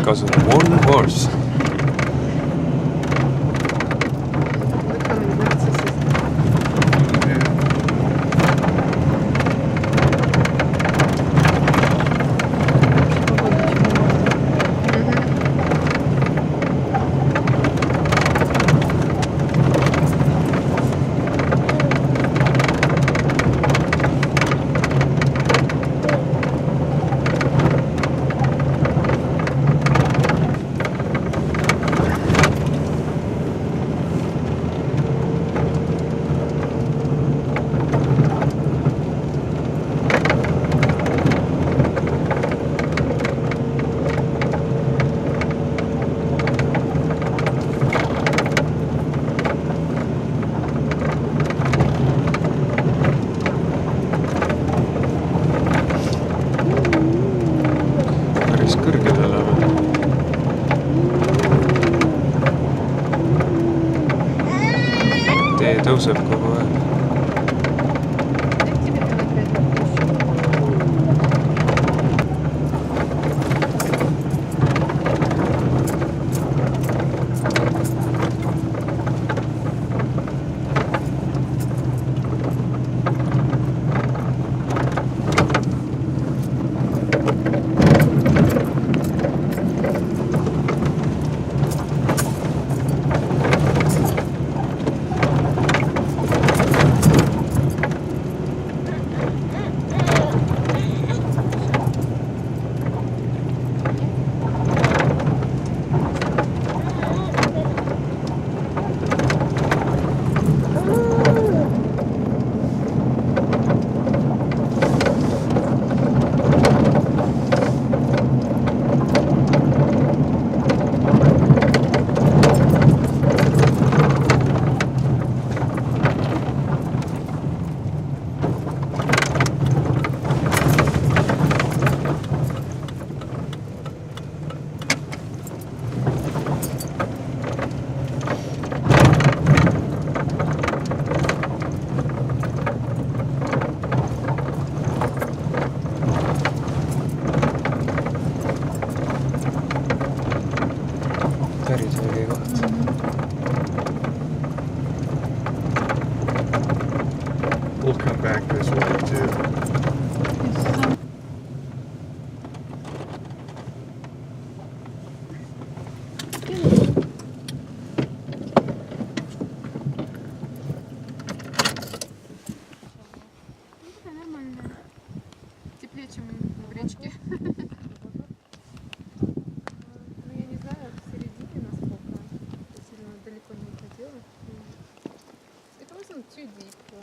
because of one horse. Becoming narcissistic. Päris kõrgel elame. Tee tõuseb kogu aeg. Päris õige koht. We'll come back this way too. Это нормально. Теплее, чем в речке. Ну, я не знаю, в середине насколько. Я сильно далеко не уходила. It wasn't too deep or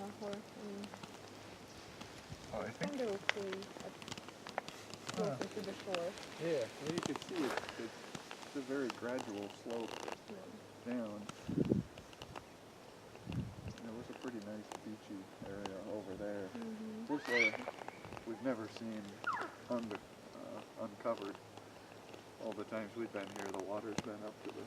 Oh, I think. kind of okay closer to the shore. Yeah, you can see it's a very gradual slope down. There was a pretty nice beachy area over there. This we've never seen uncovered. All the times we've been here, the water's been up to the.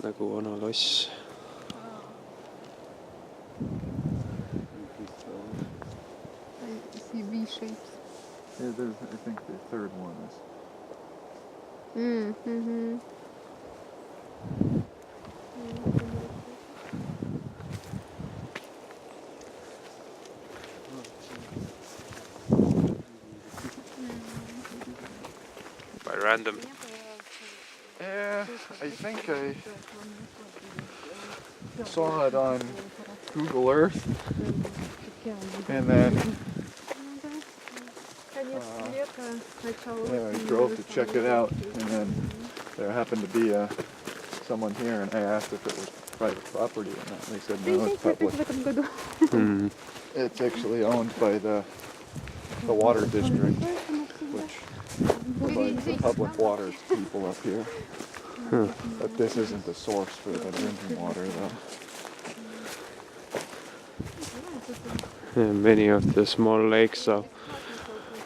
Nagu vana loss. I see V shapes. Yeah, there's, I think the third one is. Mm-hmm. By random. Yeah, I think I saw it on Google Earth, and then I drove to check it out, and then there happened to be someone here, and I asked if it was private property or not. They said no, it's public. It's actually owned by the water district, which provides the public water to people up here. But this isn't the source for the drinking water, though. Many of the small lakes are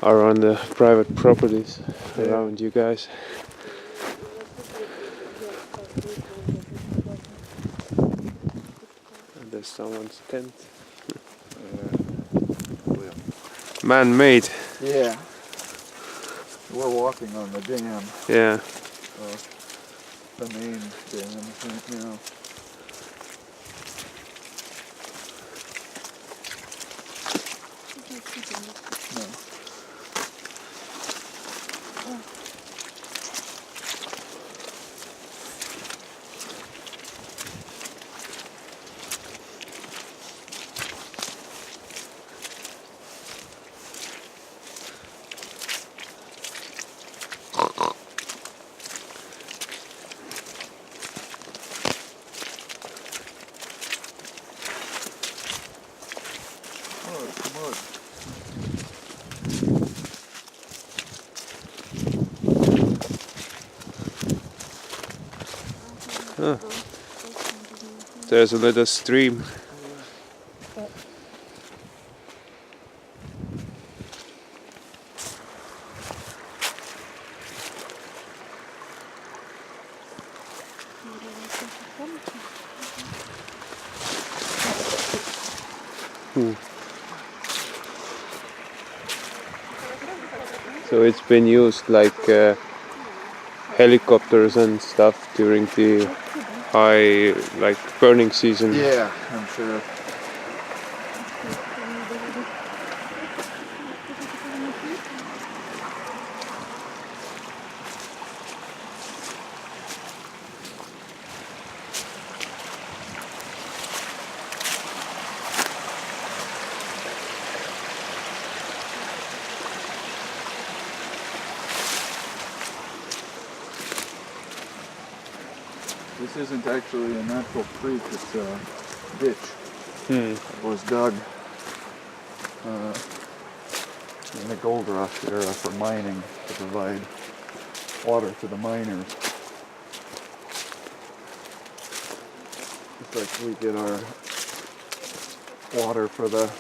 on the private properties around you guys. And there's someone's tent. Man-made. Yeah. We're walking on the dam. Yeah. The main dam right now. No. Oh, it's mud. There's a little stream. So it's been used like helicopters and stuff during the high like burning season. Yeah, I'm sure. This isn't actually a natural creek, it's a ditch. It was dug in the gold rush era for mining to provide water to the miners. Just like we get our water for the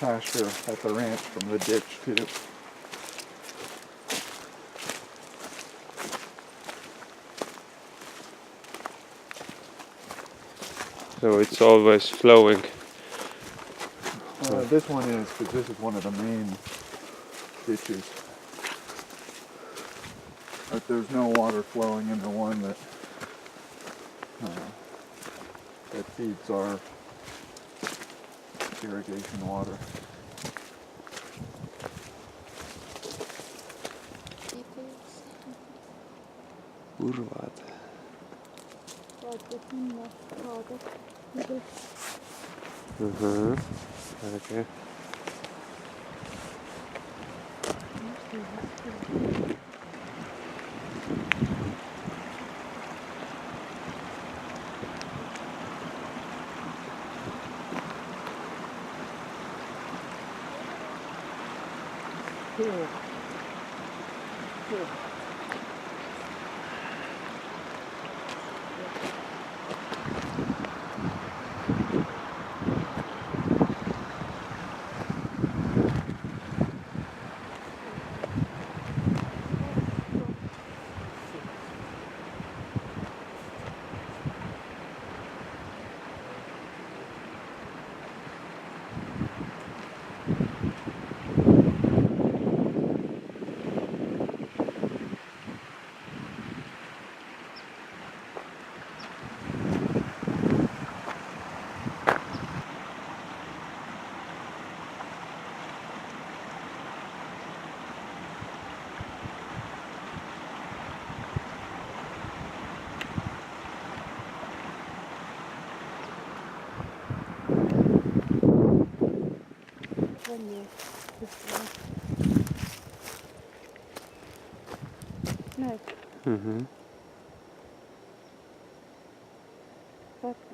pasture at the ranch from the ditch too. So it's always flowing. This one is, because this is one of the main ditches. But there's no water flowing in the one that feeds our irrigation water. Urvad. Okay.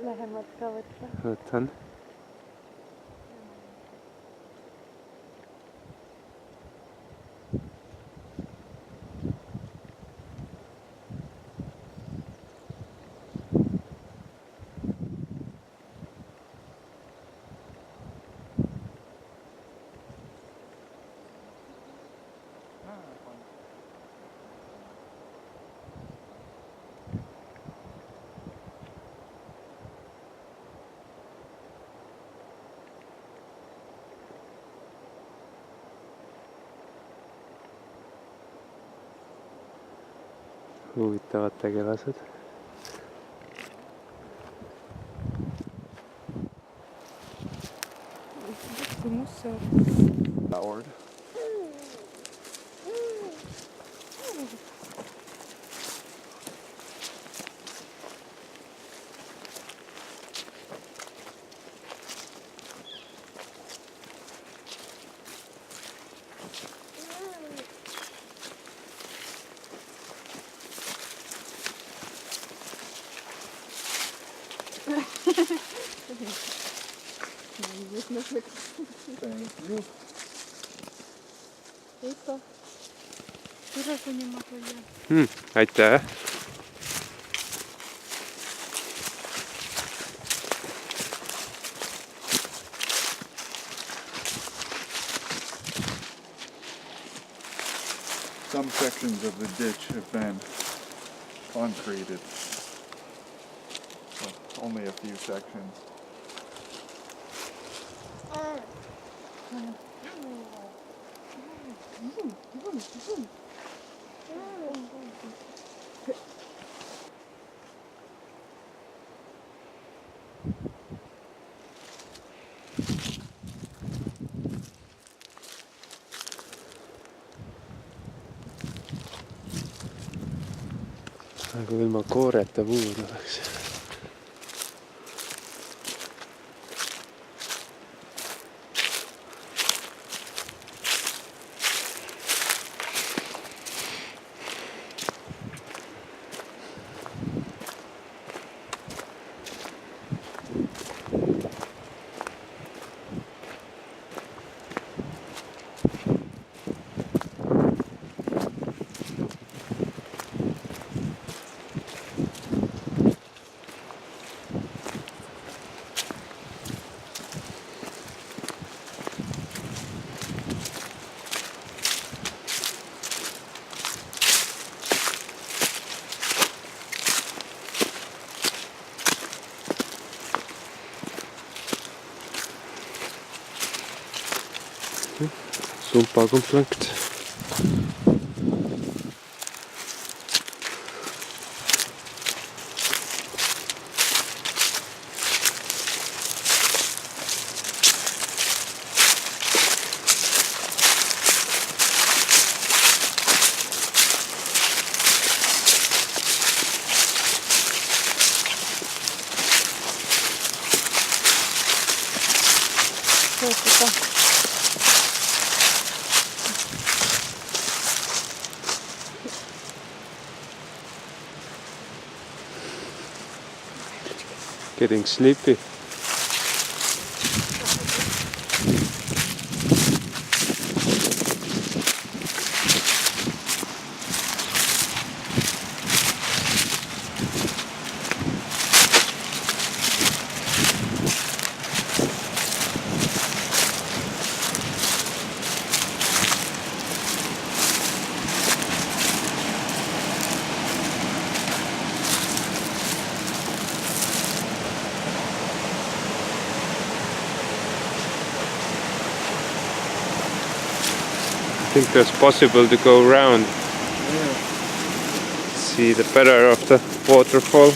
Lähemalt ka võtta. Võtan. huvitavad tegelased. Мусор. Howard. Thank you. Eiko. Kuidas nima tuli? Aitäh! Some sections of the ditch have been concreted. Well, only a few sections. Nagu ilma kooreta puud oleks. Sumpa komt langt. Getting sleepy. I think that's possible to go around. Yeah. See the better of the waterfall.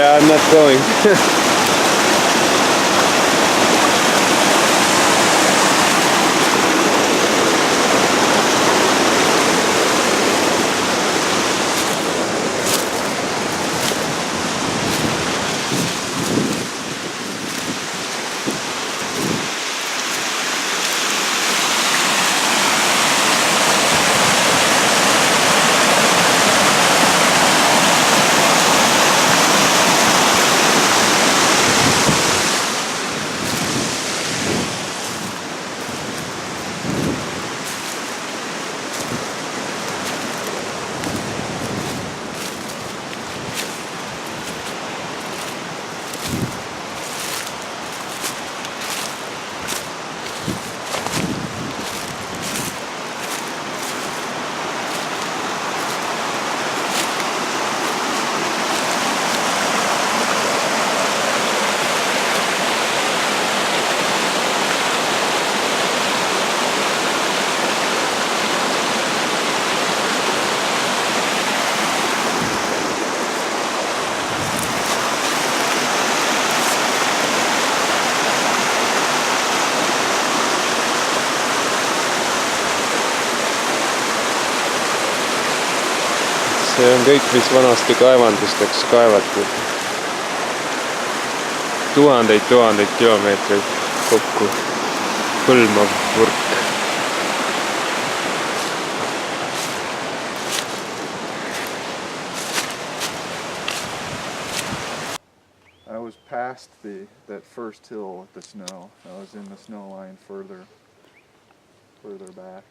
Yeah, I'm not going. see on kõik, mis vanasti kaevandusteks kaevati. Tuhandeid kilomeetreid kokku hõlmav vurk. I was past that first hill with the snow. I was in the snow line further back.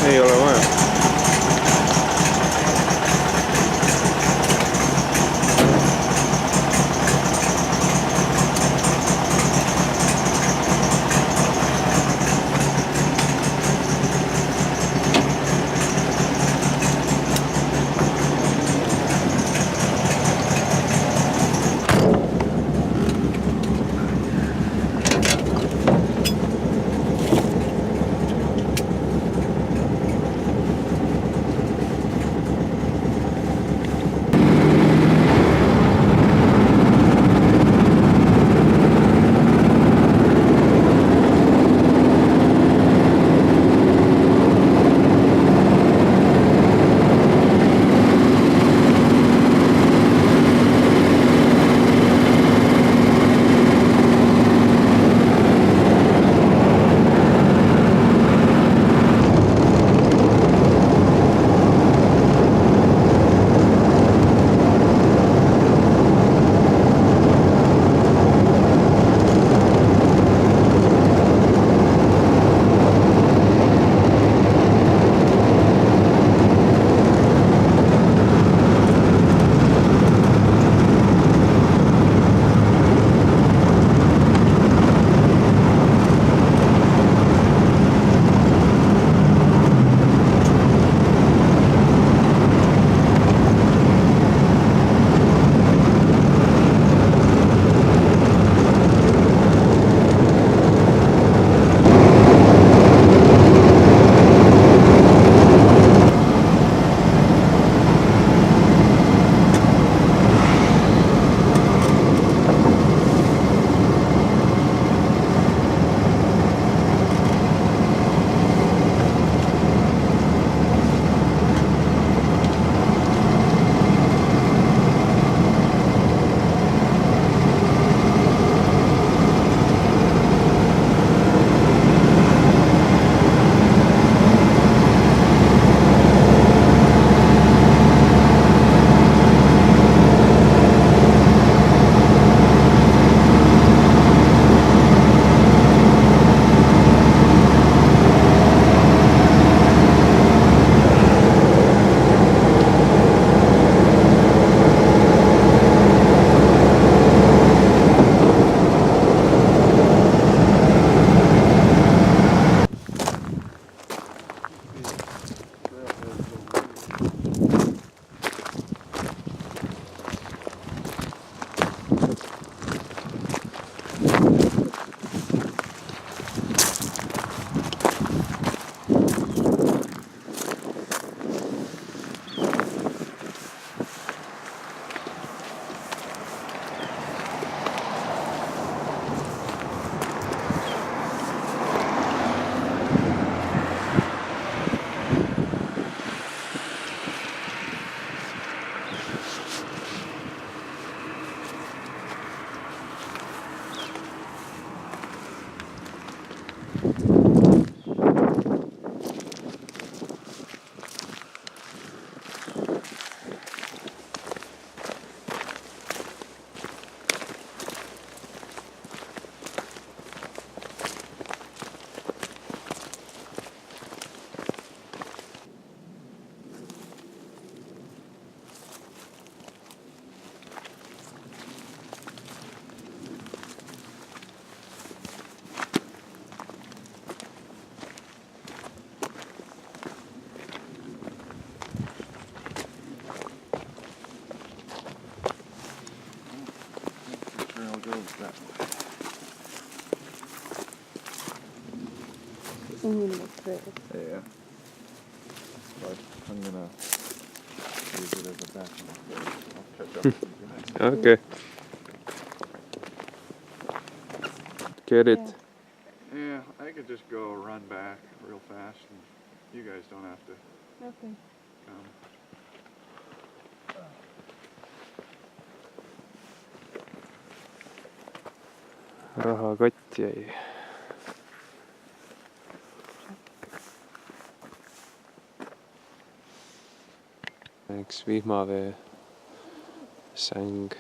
ei ole vaja. Yeah. But I'm gonna use it as a background. I'll catch up with you guys. Okay. Get it. Yeah, I could just go run back real fast and you guys don't have to Okay. come. Rahakott jäi. Üks vihmavee säng.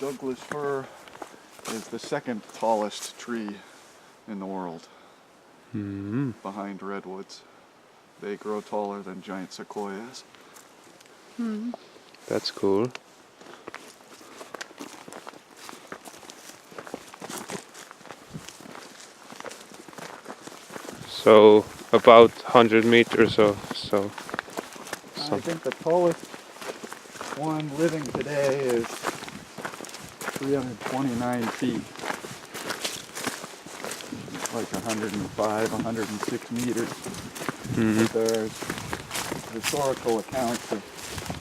Douglas fir is the second tallest tree in the world, Mm-hmm. behind redwoods. They grow taller than giant sequoias. Hmm. That's cool. So about 100 meters or so. I think the tallest one living today is 329 feet. Like 105, 106 meters. Mm-hmm. But there's historical accounts of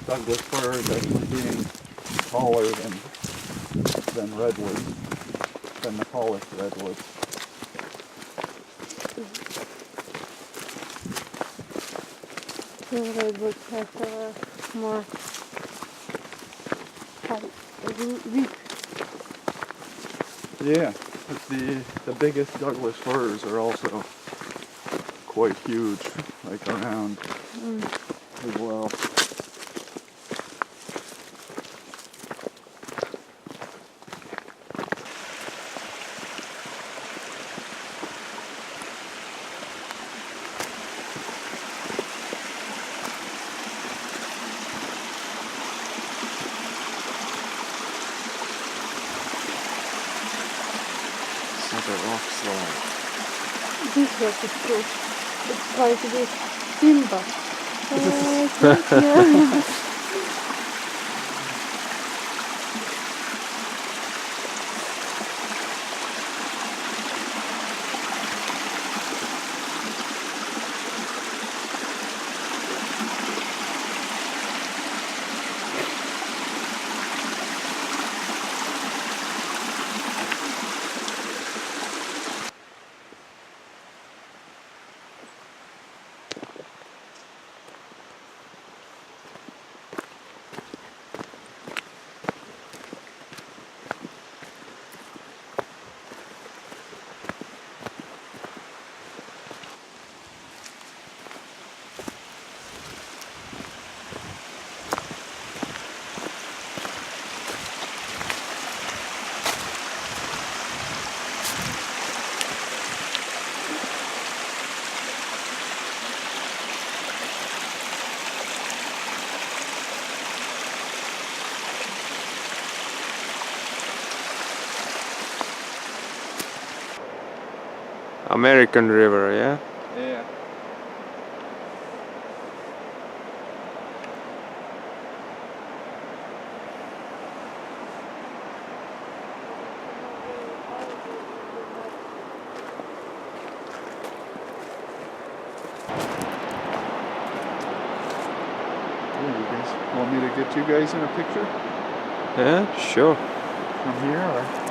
Douglas firs actually being taller than redwoods, than the tallest redwoods. The redwoods have more width. Yeah, but the biggest Douglas firs are also quite huge, like around as well. It's like a rock slide. This rock is cool. It's like this Simba. Yeah. American River, yeah? Yeah. Yeah, you guys want me to get you guys in a picture Yeah, sure. from here, or?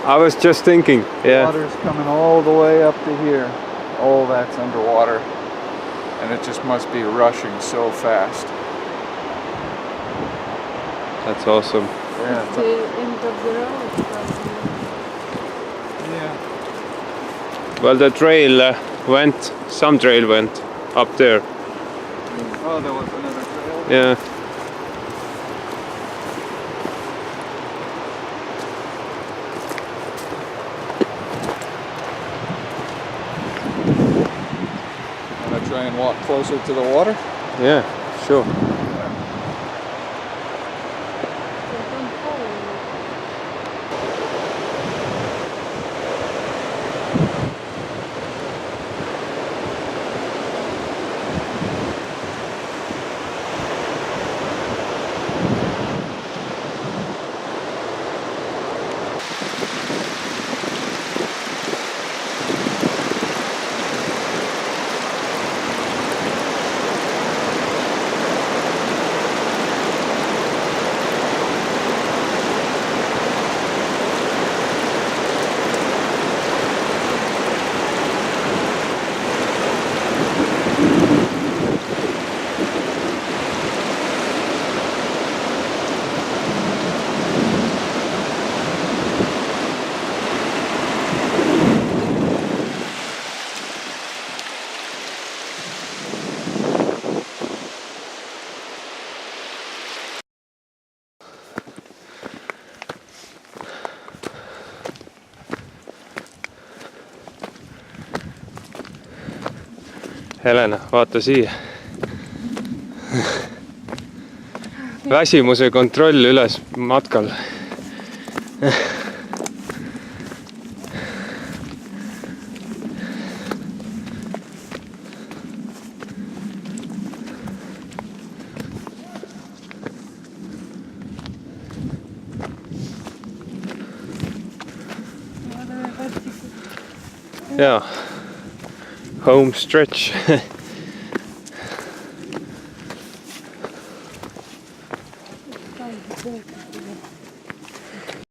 I was just thinking, yeah. Water's coming all the way up to here. All that's underwater. And it just must be rushing so fast. That's awesome. Yeah. The end of the road, probably. Yeah. Well, the trail some trail went up there. Oh, there was another trail? Yeah. Want to try and walk closer to the water? Yeah, sure. So don't follow it. Helena, vaata siia. Väsimuse kontroll üles matkal. Yeah, home stretch.